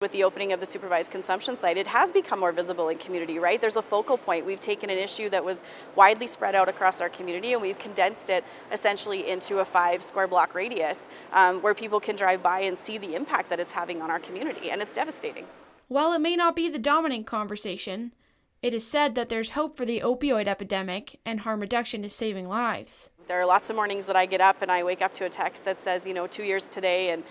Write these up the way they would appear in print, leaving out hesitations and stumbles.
With the opening of the supervised consumption site, it has become more visible in community, right? There's a focal point. We've taken an issue that was widely spread out across our community and we've condensed it essentially into a 5 square block radius where people can drive by and see the impact that it's having on our community, and it's devastating. While it may not be the dominant conversation, it is said that there's hope for the opioid epidemic and harm reduction is saving lives. There are lots of mornings that I get up and I wake up to a text that says, 2 years today and,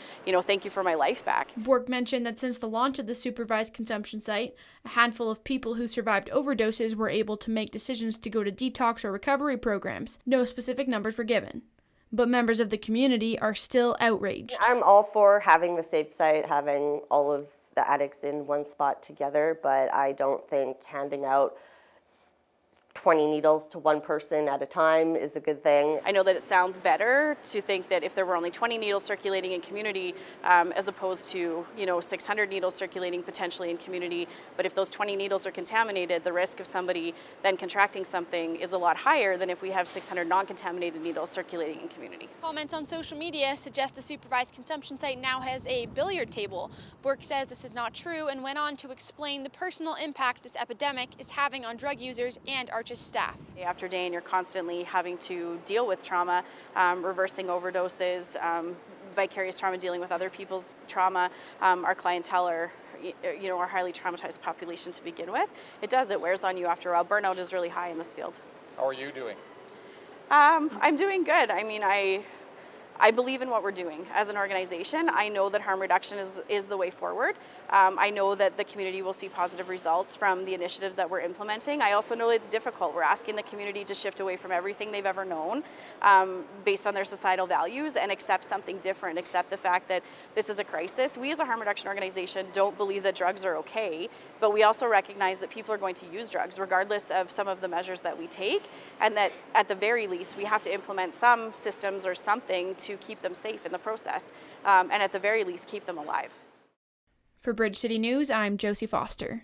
thank you for my life back. Bork mentioned that since the launch of the supervised consumption site, a handful of people who survived overdoses were able to make decisions to go to detox or recovery programs. No specific numbers were given. But members of the community are still outraged. I'm all for having the safe site, having all of the addicts in one spot together, but I don't think handing out 20 needles to one person at a time is a good thing. I know that it sounds better to think that if there were only 20 needles circulating in community as opposed to 600 needles circulating potentially in community, but if those 20 needles are contaminated, the risk of somebody then contracting something is a lot higher than if we have 600 non-contaminated needles circulating in community. Comments on social media suggest the supervised consumption site now has a billiard table. Bork says this is not true and went on to explain the personal impact this epidemic is having on drug users and our staff. Day after day, and you're constantly having to deal with trauma, reversing overdoses, vicarious trauma, dealing with other people's trauma. Our clientele are our highly traumatized population to begin with. It wears on you after a while. Burnout is really high in this field. How are you doing? I'm doing good. I mean, I believe in what we're doing as an organization. I know that harm reduction is the way forward. I know that the community will see positive results from the initiatives that we're implementing. I also know it's difficult. We're asking the community to shift away from everything they've ever known based on their societal values and accept something different, accept the fact that this is a crisis. We as a harm reduction organization don't believe that drugs are okay, but we also recognize that people are going to use drugs regardless of some of the measures that we take, and that at the very least we have to implement some systems or something to keep them safe in the process, and at the very least keep them alive. For Bridge City News, I'm Josee Foster.